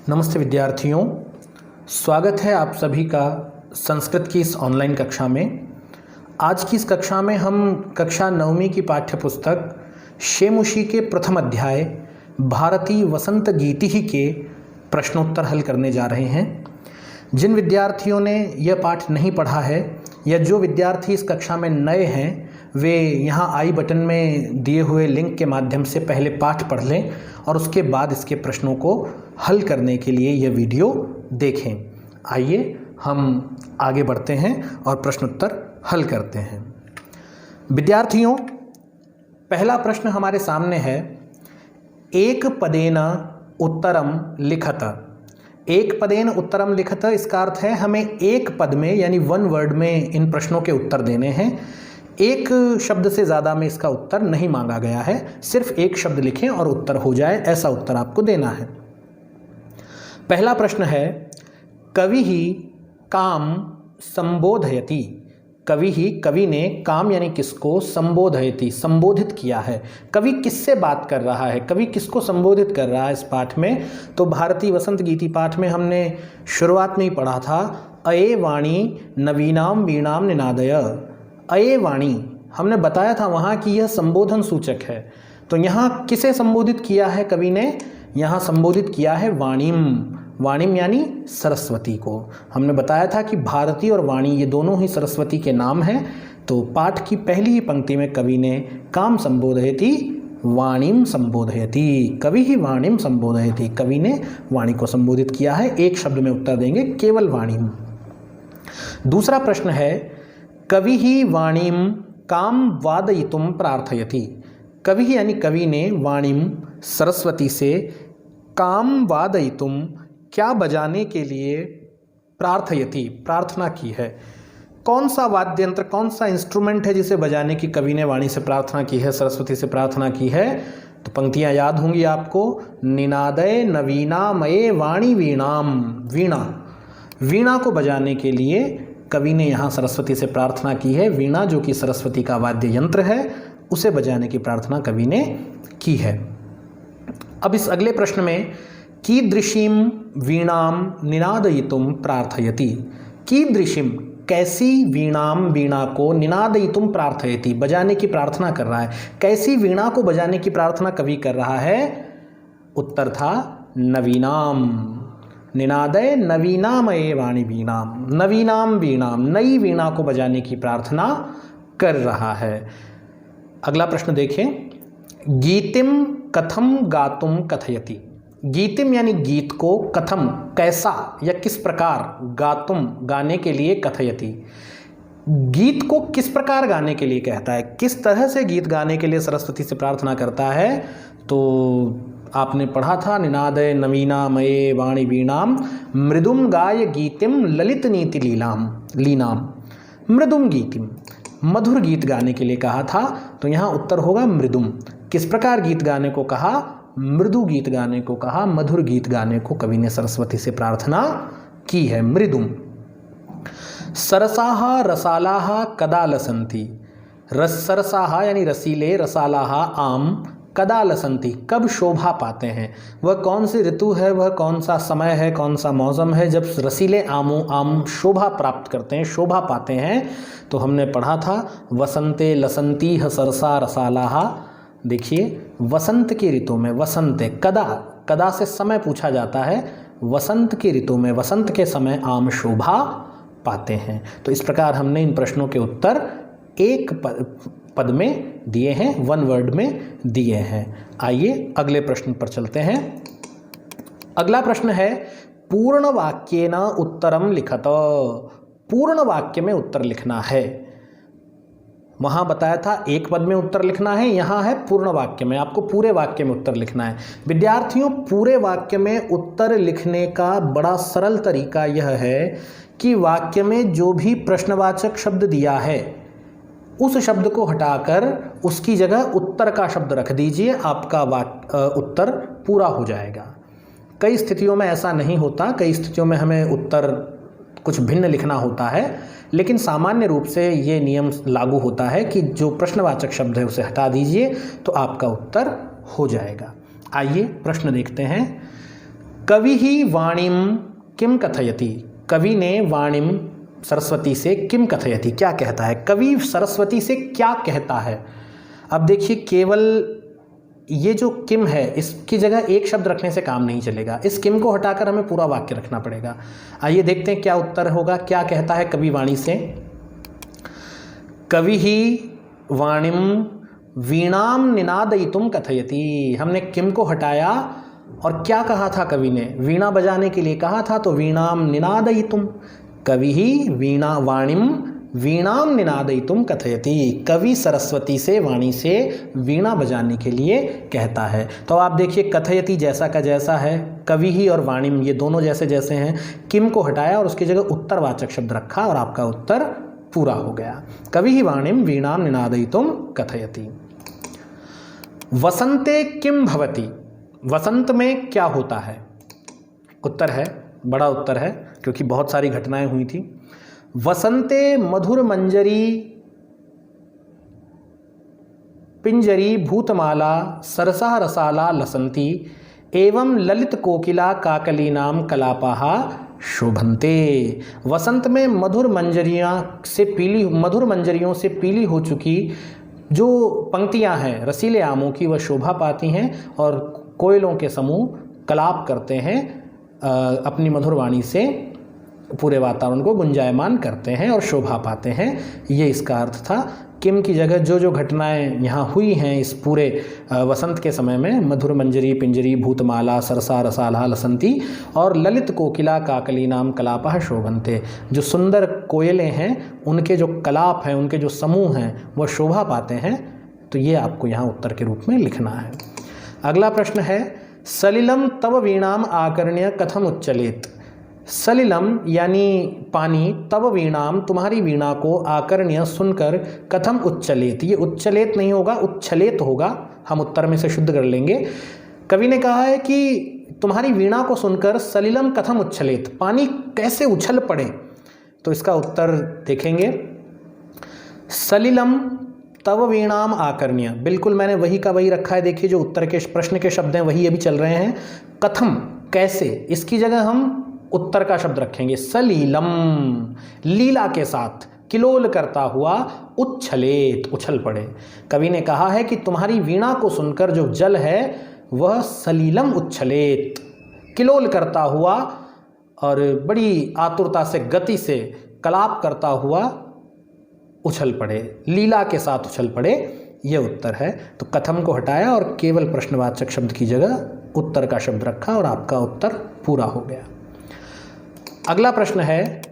नमस्ते विद्यार्थियों, स्वागत है आप सभी का संस्कृत की इस ऑनलाइन कक्षा में। आज की इस कक्षा में हम कक्षा 9वीं की पाठ्य पुस्तक शेमुशी के प्रथम अध्याय भारतीय वसंत गीतिः के प्रश्नोत्तर हल करने जा रहे हैं। जिन विद्यार्थियों ने यह पाठ नहीं पढ़ा है या जो विद्यार्थी इस कक्षा में नए हैं वे यहाँ आई बटन में दिए हुए लिंक के माध्यम से पहले पाठ पढ़ लें और उसके बाद इसके प्रश्नों को हल करने के लिए यह वीडियो देखें। आइए हम आगे बढ़ते हैं और प्रश्नोत्तर हल करते हैं। विद्यार्थियों, पहला प्रश्न हमारे सामने है, एक पदेन उत्तरम लिखत। एक पदेन उत्तरम लिखत, इसका अर्थ है हमें एक पद में यानी वन वर्ड में इन प्रश्नों के उत्तर देने हैं। एक शब्द से ज़्यादा में इसका उत्तर नहीं मांगा गया है, सिर्फ एक शब्द लिखें और उत्तर हो जाए, ऐसा उत्तर आपको देना है। पहला प्रश्न है, कवि ही काम संबोधयति। कवि ही, कवि ने, काम यानी किसको, संबोधयति संबोधित किया है। कवि किससे बात कर रहा है, कवि किसको संबोधित कर रहा है इस पाठ में? तो भारतीय वसंत गीति पाठ में हमने शुरुआत में ही पढ़ा था, अये वाणी नवीनाम वीणाम निनादय। अये वाणी हमने बताया था वहाँ कि यह संबोधन सूचक है। तो यहाँ किसे संबोधित किया है कवि ने? यहाँ संबोधित किया है वाणीम। वाणीम यानी सरस्वती को। हमने बताया था कि भारती और वाणी ये दोनों ही सरस्वती के नाम हैं। तो पाठ की पहली ही पंक्ति में कवि ने काम संबोधयति वाणीम संबोधयति, कवि ही वाणीम संबोधयति, कवि ने वाणी को संबोधित किया है। एक शब्द में उत्तर देंगे, केवल वाणीम। दूसरा प्रश्न है, कवि ही वाणीम काम वादयितुम प्रार्थयति। कवि ही यानी कवि ने वाणीम सरस्वती से काम वादयितुम क्या बजाने के लिए प्रार्थयति प्रार्थना की है। कौन सा वाद्य यंत्र, कौन सा इंस्ट्रूमेंट है जिसे बजाने की कवि ने वाणी से प्रार्थना की है, सरस्वती से प्रार्थना की है? तो पंक्तियां याद होंगी आपको, निनादय नवीनामये वाणी वीणाम। वीणा, वीणा को बजाने के लिए कवि ने यहाँ सरस्वती से प्रार्थना की है। वीणा जो कि सरस्वती का वाद्य यंत्र है, उसे बजाने की प्रार्थना कवि ने की है। अब इस अगले प्रश्न में, कीदृशीम वीणाम निनादयितुम प्रार्थयति। कीदृशीम कैसी वीणाम, वीणा को, निनादयितुम प्रार्थयति बजाने की प्रार्थना कर रहा है। कैसी वीणा को बजाने की प्रार्थना कवि कर रहा है? उत्तर था नवीनाम। निनादय नवीनामये वाणी वीणाम, नवीनाम वीणाम, नई वीणा को बजाने की प्रार्थना कर रहा है। अगला प्रश्न देखें, गीतिम कथम गातुम कथयति। गीतिम यानी गीत को, कथम कैसा या किस प्रकार, गातुम गाने के लिए, कथयति गीत को किस प्रकार गाने के लिए कहता है, किस तरह से गीत गाने के लिए सरस्वती से प्रार्थना करता है? तो आपने पढ़ा था, निनादय नवीनामये वाणी वीणाम मृदुम गाय गीतिम ललित नीति लीनाम। मृदुम गीतिम, मधुर गीत गाने के लिए कहा था, तो यहाँ उत्तर होगा मृदुम। किस प्रकार गीत गाने को कहा? मृदु गीत गाने को कहा, मधुर गीत गाने को कवि ने सरस्वती से प्रार्थना की है, मृदुम। सरसाहा रसालाहा कदा लसंती। सरसाहा यानी रसीले, रसालाहा आम, कदा लसंती कब शोभा पाते हैं। वह कौन सी ऋतु है, वह कौन सा समय है, कौन सा मौसम है जब रसीले आम शोभा प्राप्त करते हैं, शोभा पाते हैं? तो हमने पढ़ा था, वसंते लसंती सरसा रसालाहा। देखिए, वसंत की ऋतु में, वसंत कदा, कदा से समय पूछा जाता है, वसंत की ऋतु में, वसंत के समय आम शोभा पाते हैं। तो इस प्रकार हमने इन प्रश्नों के उत्तर एक पद में दिए हैं, वन वर्ड में दिए हैं। आइए अगले प्रश्न पर चलते हैं। अगला प्रश्न है, पूर्ण वाक्येन उत्तरम लिखत। पूर्ण वाक्य में उत्तर लिखना है। वहाँ बताया था एक पद में उत्तर लिखना है, यहाँ है पूर्ण वाक्य में, आपको पूरे वाक्य में उत्तर लिखना है। विद्यार्थियों, पूरे वाक्य में उत्तर लिखने का बड़ा सरल तरीका यह है कि वाक्य में जो भी प्रश्नवाचक शब्द दिया है उस शब्द को हटाकर उसकी जगह उत्तर का शब्द रख दीजिए, आपका उत्तर पूरा हो जाएगा। कई स्थितियों में ऐसा नहीं होता, कई स्थितियों में हमें उत्तर कुछ भिन्न लिखना होता है, लेकिन सामान्य रूप से ये नियम लागू होता है कि जो प्रश्नवाचक शब्द है उसे हटा दीजिए तो आपका उत्तर हो जाएगा। आइए प्रश्न देखते हैं। कवि ही वाणीम किम कथयति, कवि ने वाणीम सरस्वती से किम कथयति क्या कहता है, कवि सरस्वती से क्या कहता है। अब देखिए केवल ये जो किम है इसकी जगह एक शब्द रखने से काम नहीं चलेगा, इस किम को हटाकर हमें पूरा वाक्य रखना पड़ेगा। आइए देखते हैं क्या उत्तर होगा। क्या कहता है कवि वाणी से, कवि ही वाणिम वीणाम निनादयितुम कथयति। हमने किम को हटाया और क्या कहा था कवि ने, वीणा बजाने के लिए कहा था, तो वीणाम निनादयितुम, कवि ही वीणा वाणिम वीणाम निनादयितुम कथयति, कवि सरस्वती से वाणी से वीणा बजाने के लिए कहता है। तो आप देखिए कथयति जैसा का जैसा है, कवि ही और वाणिम ये दोनों जैसे जैसे हैं, किम को हटाया और उसकी जगह उत्तरवाचक शब्द रखा और आपका उत्तर पूरा हो गया। कवि ही वाणिम वीणाम निनादयितुम कथयति। वसंते किम भवति, वसंत में क्या होता है। उत्तर है, बड़ा उत्तर है क्योंकि बहुत सारी घटनाएं हुई थी। वसंते मधुर मंजरी पिंजरी भूतमाला सरसा रसाला लसंती एवं ललित कोकिला काकलीनाम कलापाहा शोभन्ते। वसंत में मधुर मंजरियों से पीली हो चुकी जो पंक्तियां हैं रसीले आमों की, वह शोभा पाती हैं और कोयलों के समूह कलाप करते हैं, अपनी मधुर वाणी से पूरे वातावरण को गुंजायमान करते हैं और शोभा पाते हैं। ये इसका अर्थ था। किम की जगह जो जो घटनाएं यहाँ हुई हैं इस पूरे वसंत के समय में, मधुर मंजरी पिंजरी भूतमाला सरसा रसाला लसंती और ललित कोकिला काकली नाम कलापः शोभन्ते, जो सुंदर कोयलें हैं उनके जो कलाप हैं, उनके जो समूह हैं वह शोभा पाते हैं। तो ये आपको यहाँ उत्तर के रूप में लिखना है। अगला प्रश्न है, सलिलम तव वीणाम आकर्ण्य कथम उच्चलेत। सलिलम यानी पानी, तव वीणाम तुम्हारी वीणा को, आकर्ण्य सुनकर, कथम उच्चलेत, ये उच्चलेत नहीं होगा उच्छलेत होगा, हम उत्तर में से शुद्ध कर लेंगे। कवि ने कहा है कि तुम्हारी वीणा को सुनकर सलिलम कथम उच्छलेत, पानी कैसे उछल पड़े। तो इसका उत्तर देखेंगे, सलिलम तव वीणाम आकर्ण्य, बिल्कुल मैंने वही का वही रखा है। देखिए जो उत्तर के प्रश्न के शब्द हैं वही अभी चल रहे हैं। कथम कैसे, इसकी जगह हम उत्तर का शब्द रखेंगे सलीलम, लीला के साथ किलोल करता हुआ, उच्छलेत उछल पड़े। कवि ने कहा है कि तुम्हारी वीणा को सुनकर जो जल है वह सलीलम उच्छलेत, किलोल करता हुआ और बड़ी आतुरता से गति से कलाप करता हुआ उछल पड़े, लीला के साथ उछल पड़े। यह उत्तर है। तो कथम को हटाया और केवल प्रश्नवाचक शब्द की जगह उत्तर का शब्द रखा और आपका उत्तर पूरा हो गया। अगला प्रश्न है,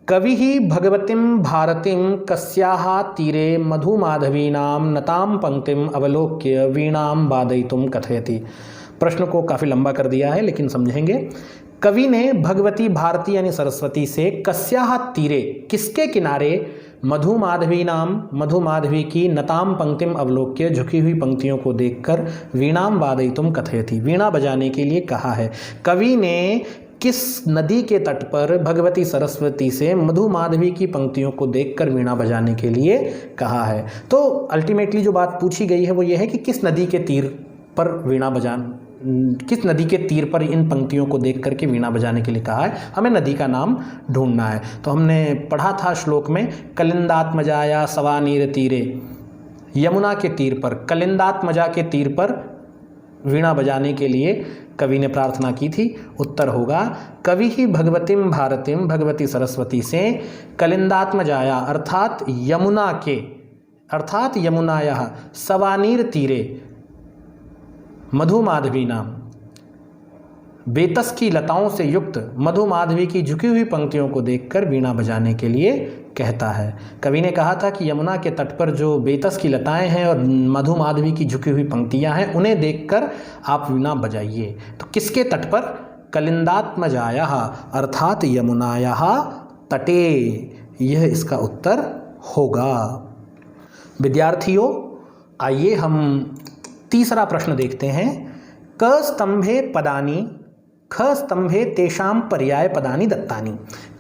कवि ही भगवतीम भारतीम कस्याः तीरे मधुमाधवीनाम नताम पंक्तिम अवलोक्य वीणाम वादयितुम कथयति। प्रश्न को काफ़ी लंबा कर दिया है लेकिन समझेंगे। कवि ने भगवती भारती यानी सरस्वती से कस्याः तीरे किसके किनारे, मधुमाधवीनाम मधुमाधवी की, नताम पंक्तिम अवलोक्य झुकी हुई पंक्तियों को देखकर, वीणाम वादयितुम कथयति वीणा बजाने के लिए कहा है। कवि ने किस नदी के तट पर भगवती सरस्वती से मधुमाधवी की पंक्तियों को देखकर वीणा बजाने के लिए कहा है। तो अल्टीमेटली जो बात पूछी गई है वो ये है कि किस नदी के तीर पर किस नदी के तीर पर इन पंक्तियों को देख करके वीणा बजाने के लिए कहा है। हमें नदी का नाम ढूंढना है। तो हमने पढ़ा था श्लोक में, कलिंदात्मजाया सवानीर तीरे, यमुना के तीर पर, कलिंदात्मजा के तीर पर वीणा बजाने के लिए कवि ने प्रार्थना की थी। उत्तर होगा, कवि ही भगवतीम भारतीम भगवती सरस्वती से कलिंदात्मजाया अर्थात यमुना के, अर्थात यमुनायाः सवानीर तीरे मधुमाधवी नाम, बेतस की लताओं से युक्त मधुमाधवी की झुकी हुई पंक्तियों को देखकर वीणा बजाने के लिए कहता है। कवि ने कहा था कि यमुना के तट पर जो बेतस की लताएं हैं और मधुमाधवी की झुकी हुई पंक्तियां हैं उन्हें देखकर आप वीणा बजाइए। तो किसके तट पर, कलिंदात्मजायाः अर्थात यमुनायाः तटे, यह इसका उत्तर होगा। विद्यार्थियों आइए हम तीसरा प्रश्न देखते हैं। क स्तंभे पदानि ख स्तंभे तेषाम पर्याय पदानि दत्तानि।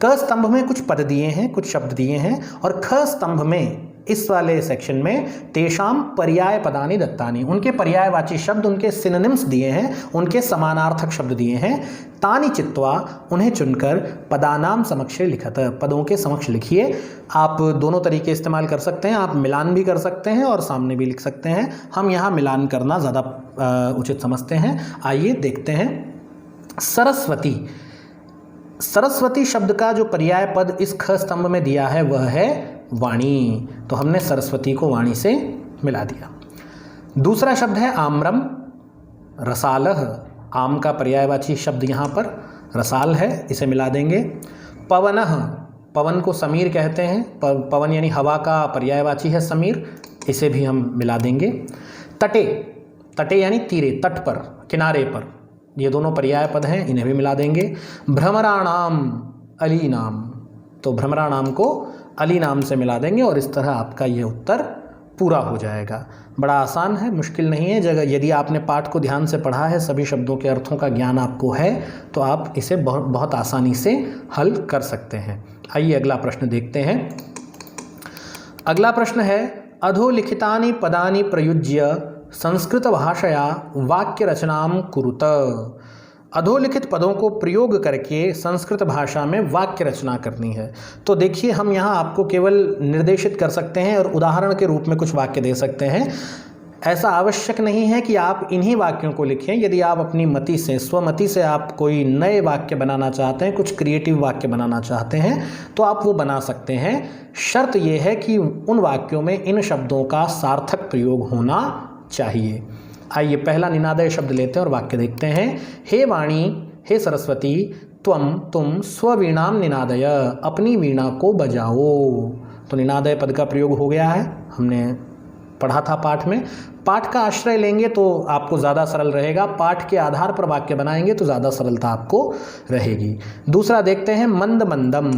क स्तंभ में कुछ पद दिए हैं, कुछ शब्द दिए हैं और ख स्तंभ में इस वाले सेक्शन में तेषाम पर्याय पदानि दत्तानि, उनके पर्यायवाची शब्द, उनके सिनोनिम्स दिए हैं, उनके समानार्थक शब्द दिए हैं। तानि चित्वा, उन्हें चुनकर पदानाम समक्षे लिखत, पदों के समक्ष लिखिए। आप दोनों तरीके इस्तेमाल कर सकते हैं, आप मिलान भी कर सकते हैं और सामने भी लिख सकते हैं। हम यहाँ मिलान करना ज़्यादा उचित समझते हैं। आइए देखते हैं। सरस्वती, सरस्वती शब्द का जो पर्याय पद इस ख स्तंभ में दिया है वह है वाणी, तो हमने सरस्वती को वाणी से मिला दिया। दूसरा शब्द है आम्रम, रसालह, आम का पर्यायवाची शब्द यहाँ पर रसाल है, इसे मिला देंगे। पवनः, पवन को समीर कहते हैं, पवन यानी हवा का पर्यायवाची है समीर, इसे भी हम मिला देंगे। तटे, तटे यानी तीरे, तट पर, किनारे पर, ये दोनों पर्याय पद हैं, इन्हें भी मिला देंगे। भ्रमराणाम अली नाम, तो भ्रमराणाम को अली नाम से मिला देंगे और इस तरह आपका ये उत्तर पूरा हो जाएगा। बड़ा आसान है, मुश्किल नहीं है। जगह यदि आपने पाठ को ध्यान से पढ़ा है, सभी शब्दों के अर्थों का ज्ञान आपको है, तो आप इसे बहुत आसानी से हल कर सकते हैं। आइए अगला प्रश्न देखते हैं। अगला प्रश्न है अधोलिखितानि पदानि प्रयुज्य संस्कृत भाषया वाक्य रचनाम कुरुत। अधोलिखित पदों को प्रयोग करके संस्कृत भाषा में वाक्य रचना करनी है। तो देखिए, हम यहाँ आपको केवल निर्देशित कर सकते हैं और उदाहरण के रूप में कुछ वाक्य दे सकते हैं। ऐसा आवश्यक नहीं है कि आप इन्हीं वाक्यों को लिखें। यदि आप अपनी मति से, स्वमति से आप कोई नए वाक्य बनाना चाहते हैं, कुछ क्रिएटिव वाक्य बनाना चाहते हैं, तो आप वो बना सकते हैं। शर्त ये है कि उन वाक्यों में इन शब्दों का सार्थक प्रयोग होना चाहिए। आइए पहला निनादय शब्द लेते हैं और वाक्य देखते हैं। हे वाणी, हे सरस्वती, तुम स्ववीणाम निनादय, अपनी वीणा को बजाओ। तो निनादय पद का प्रयोग हो गया है, हमने पढ़ा था पाठ में। पाठ का आश्रय लेंगे तो आपको ज़्यादा सरल रहेगा, पाठ के आधार पर वाक्य बनाएंगे तो ज़्यादा सरलता आपको रहेगी। दूसरा देखते हैं मंद मंदम,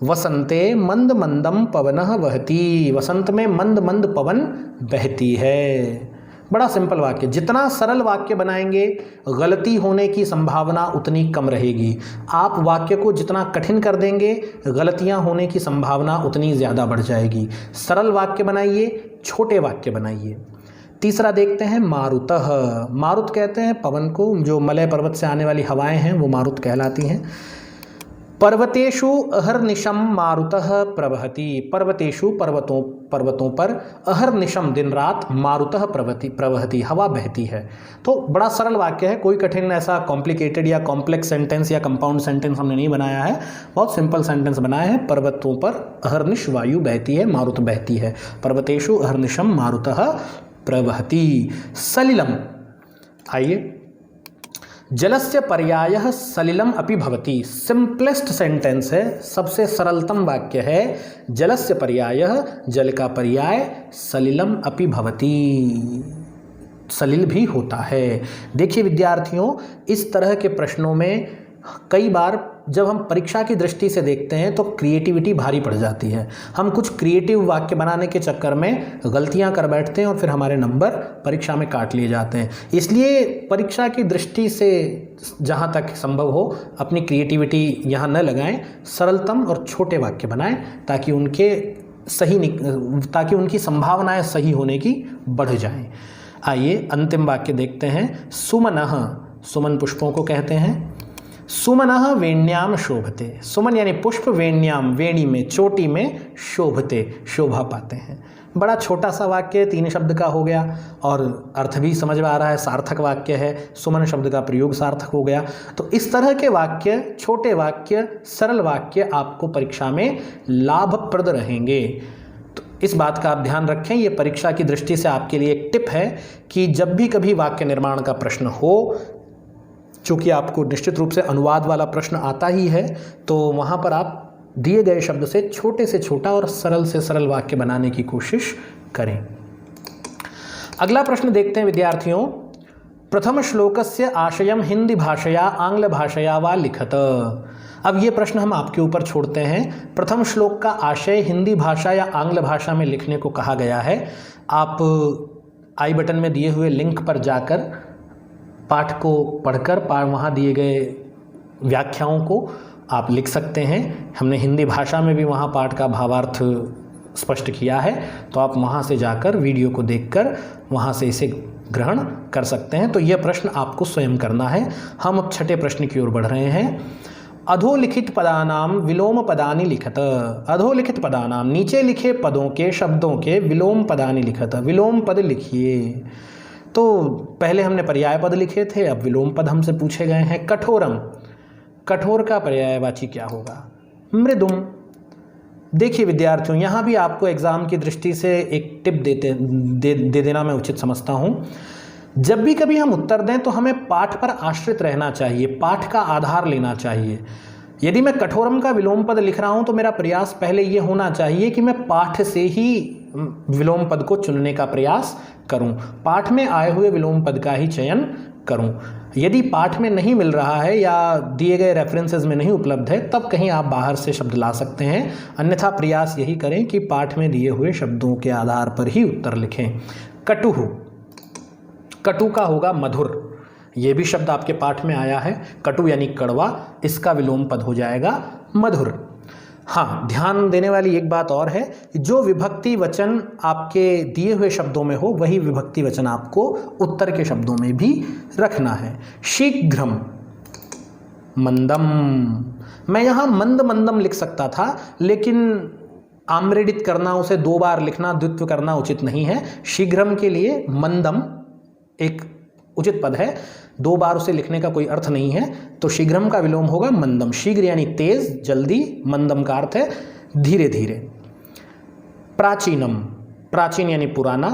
वसंते मंद मंदम पवनः वहती, वसंत में मंद मंद पवन बहती है। बड़ा सिंपल वाक्य, जितना सरल वाक्य बनाएंगे गलती होने की संभावना उतनी कम रहेगी। आप वाक्य को जितना कठिन कर देंगे गलतियां होने की संभावना उतनी ज़्यादा बढ़ जाएगी। सरल वाक्य बनाइए, छोटे वाक्य बनाइए। तीसरा देखते हैं मारुतः, मारुत कहते हैं पवन को, जो मलय पर्वत से आने वाली हवाएं हैं वो मारुत कहलाती हैं। पर्वतेषु अहर्निशम मारुतः प्रवहति, पर्वतेषु पर्वतों पर, अहर्निशम दिन रात, मारुतः प्रवहति हवा बहती है। तो बड़ा सरल वाक्य है, कोई कठिन ऐसा कॉम्प्लिकेटेड या कॉम्प्लेक्स सेंटेंस या कंपाउंड सेंटेंस हमने नहीं बनाया है, बहुत सिंपल सेंटेंस बनाया है। पर्वतों पर अहर्निश वायु बहती है, मारुत बहती है। पर्वतेषु अहर्निशम मारुतः प्रवहति। सलिलम, आइए, जलस्य पर्यायः सलिलम अपि भवति, सिंपलेस्ट सेंटेंस है, सबसे सरलतम वाक्य है। जलस्य पर्यायः, जल का पर्याय, सलिलम अपि भवति, सलिल भी होता है। देखिए विद्यार्थियों, इस तरह के प्रश्नों में कई बार जब हम परीक्षा की दृष्टि से देखते हैं तो क्रिएटिविटी भारी पड़ जाती है। हम कुछ क्रिएटिव वाक्य बनाने के चक्कर में गलतियां कर बैठते हैं और फिर हमारे नंबर परीक्षा में काट लिए जाते हैं। इसलिए परीक्षा की दृष्टि से जहां तक संभव हो अपनी क्रिएटिविटी यहाँ न लगाएं, सरलतम और छोटे वाक्य बनाएं ताकि उनकी संभावनाएं सही होने की बढ़ जाएं। आइए अंतिम वाक्य देखते हैं। सुमनः, सुमन पुष्पों को कहते हैं। सुमनः वेण्याम शोभते, सुमन यानी पुष्प, वेण्याम वेणी में, चोटी में, शोभते शोभा पाते हैं। बड़ा छोटा सा वाक्य 3 शब्द का हो गया और अर्थ भी समझ में आ रहा है, सार्थक वाक्य है, सुमन शब्द का प्रयोग सार्थक हो गया। तो इस तरह के वाक्य, छोटे वाक्य, सरल वाक्य आपको परीक्षा में लाभप्रद रहेंगे। तो इस बात का आप ध्यान रखें, ये परीक्षा की दृष्टि से आपके लिए एक टिप है कि जब भी कभी वाक्य निर्माण का प्रश्न हो, चूँकि आपको निश्चित रूप से अनुवाद वाला प्रश्न आता ही है, तो वहाँ पर आप दिए गए शब्द से छोटा और सरल से सरल वाक्य बनाने की कोशिश करें। अगला प्रश्न देखते हैं विद्यार्थियों। प्रथम श्लोकस्य आशयम हिंदी भाषया आंग्ल भाषया वा लिखत। अब ये प्रश्न हम आपके ऊपर छोड़ते हैं। प्रथम श्लोक का आशय हिंदी भाषा या आंग्ल भाषा में लिखने को कहा गया है। आप आई बटन में दिए हुए लिंक पर जाकर पाठ को पढ़कर वहाँ दिए गए व्याख्याओं को आप लिख सकते हैं। हमने हिंदी भाषा में भी वहाँ पाठ का भावार्थ स्पष्ट किया है, तो आप वहाँ से जाकर वीडियो को देखकर वहाँ से इसे ग्रहण कर सकते हैं। तो यह प्रश्न आपको स्वयं करना है। हम अब छठे प्रश्न की ओर बढ़ रहे हैं। अधोलिखित पदानाम विलोम पदानि लिखत। अधोलिखित पदानाम, नीचे लिखे पदों के शब्दों के विलोम पदानि लिखत, विलोम पद लिखिए। तो पहले हमने पर्याय पद लिखे थे, अब विलोम पद हमसे पूछे गए हैं। कठोरम, कठोर का पर्यायवाची क्या होगा? मृदुम। देखिए विद्यार्थियों, यहाँ भी आपको एग्ज़ाम की दृष्टि से एक टिप दे देना मैं उचित समझता हूँ। जब भी कभी हम उत्तर दें तो हमें पाठ पर आश्रित रहना चाहिए, पाठ का आधार लेना चाहिए। यदि मैं कठोरम का विलोम पद लिख रहा हूँ तो मेरा प्रयास पहले ये होना चाहिए कि मैं पाठ से ही विलोम पद को चुनने का प्रयास करूँ, पाठ में आए हुए विलोम पद का ही चयन करूं। यदि पाठ में नहीं मिल रहा है या दिए गए रेफरेंसेस में नहीं उपलब्ध है, तब कहीं आप बाहर से शब्द ला सकते हैं, अन्यथा प्रयास यही करें कि पाठ में दिए हुए शब्दों के आधार पर ही उत्तर लिखें। कटुः, कटु का होगा मधुर। ये भी शब्द आपके पाठ में आया है, कटु यानी कड़वा, इसका विलोम पद हो जाएगा मधुर। हाँ, ध्यान देने वाली एक बात और है, जो विभक्ति वचन आपके दिए हुए शब्दों में हो वही विभक्ति वचन आपको उत्तर के शब्दों में भी रखना है। शीघ्रम, मंदम, मैं यहाँ मंद मंदम लिख सकता था, लेकिन आम्रेडित करना, उसे 2 बार लिखना, द्वित्व करना उचित नहीं है। शीघ्रम के लिए मंदम एक उचित पद है, 2 बार उसे लिखने का कोई अर्थ नहीं है, तो शीघ्रम का विलोम होगा मंदम। शीघ्र यानी तेज, जल्दी, मंदम का अर्थ है धीरे धीरे। प्राचीनम, प्राचीन यानी पुराना,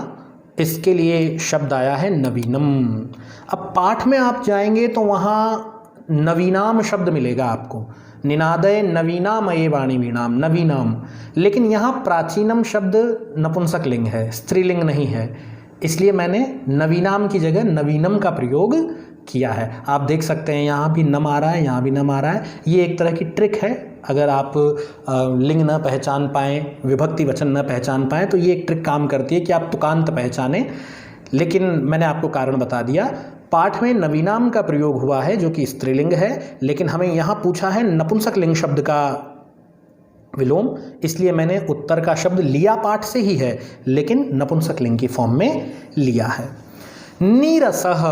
इसके लिए शब्द आया है नवीनम। अब पाठ में आप जाएंगे तो वहाँ नवीनाम शब्द मिलेगा आपको, निनादय नवीनामये वाणी वीणाम, नवीनाम। लेकिन यहाँ प्राचीनम शब्द नपुंसक लिंग है, स्त्रीलिंग नहीं है, इसलिए मैंने नवीनाम की जगह नवीनम का प्रयोग किया है। आप देख सकते हैं यहाँ भी नम आ रहा है, यहाँ भी नम आ रहा है। ये एक तरह की ट्रिक है, अगर आप लिंग न पहचान पाएँ, विभक्ति वचन न पहचान पाएँ, तो ये एक ट्रिक काम करती है कि आप तुकांत पहचानें। लेकिन मैंने आपको कारण बता दिया, पाठ में नवीनाम का प्रयोग हुआ है जो कि स्त्रीलिंग है, लेकिन हमें यहाँ पूछा है नपुंसक लिंग शब्द का विलोम, इसलिए मैंने उत्तर का शब्द लिया पाठ से ही है, लेकिन नपुंसक लिंग की फॉर्म में लिया है। नीरसः,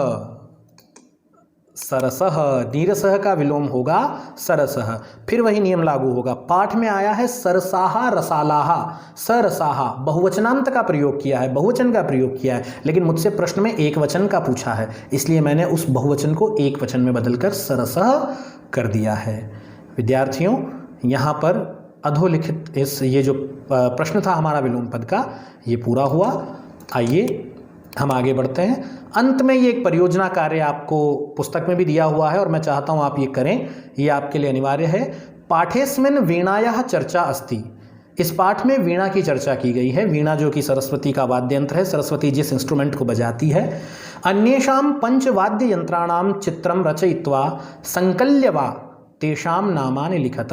सरसः, नीरसः का विलोम होगा सरसः। फिर वही नियम लागू होगा, पाठ में आया है सरसाहा रसालाहा, सरसाहा, बहुवचनांत का प्रयोग किया है, बहुवचन का प्रयोग किया है, लेकिन मुझसे प्रश्न में एक वचन का पूछा है, इसलिए मैंने उस बहुवचन को एक वचन में बदलकर सरसः कर दिया है। विद्यार्थियों, यहाँ पर अधोलिखित ये जो प्रश्न था हमारा विलोम पद का, ये पूरा हुआ। आइए हम आगे बढ़ते हैं। अंत में ये एक परियोजना कार्य आपको पुस्तक में भी दिया हुआ है और मैं चाहता हूँ आप ये करें, ये आपके लिए अनिवार्य है। पाठेस्मिन् वीणायाः चर्चा अस्ति, इस पाठ में वीणा की चर्चा की गई है। वीणा जो कि सरस्वती का वाद्य यंत्र है, सरस्वती जिस इंस्ट्रूमेंट को बजाती है। अन्येषां पंचवाद्य यंत्राणां चित्रं रचयित्वा संकल्यवा तेषाम नामानि लिखत।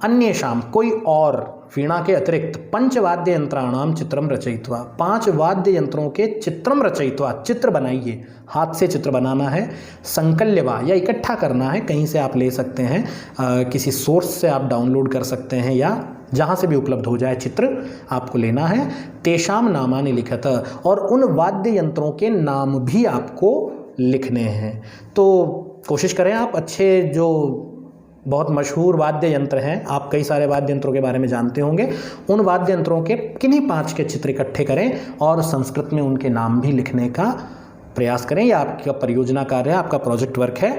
अन्येषां, कोई और, वीणा के अतिरिक्त, पंचवाद्य यंत्राणाम चित्रम रचयित्वा, 5 वाद्य यंत्रों के चित्रम रचयित्वा, चित्र बनाइए, हाथ से चित्र बनाना है। संकल्यवा या इकट्ठा करना है, कहीं से आप ले सकते हैं, किसी सोर्स से आप डाउनलोड कर सकते हैं या जहाँ से भी उपलब्ध हो जाए चित्र आपको लेना है। तेषाम नामानि लिखत, और उन वाद्य यंत्रों के नाम भी आपको लिखने हैं। तो कोशिश करें आप अच्छे, जो बहुत मशहूर वाद्य यंत्र हैं, आप कई सारे वाद्य यंत्रों के बारे में जानते होंगे, उन वाद्य यंत्रों के किन्हीं 5 के चित्र इकट्ठे करें और संस्कृत में उनके नाम भी लिखने का प्रयास करें। यह आपका परियोजना कार्य है, आपका प्रोजेक्ट वर्क है।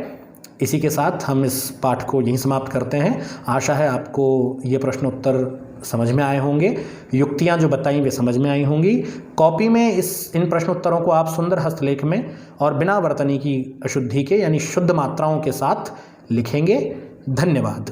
इसी के साथ हम इस पाठ को यहीं समाप्त करते हैं। आशा है आपको ये प्रश्न उत्तर समझ में आए होंगे, युक्तियाँ जो बताई वे समझ में आई होंगी। कॉपी में इन प्रश्न उत्तरों को आप सुंदर हस्तलेख में और बिना वर्तनी की अशुद्धि के, यानी शुद्ध मात्राओं के साथ लिखेंगे। धन्यवाद।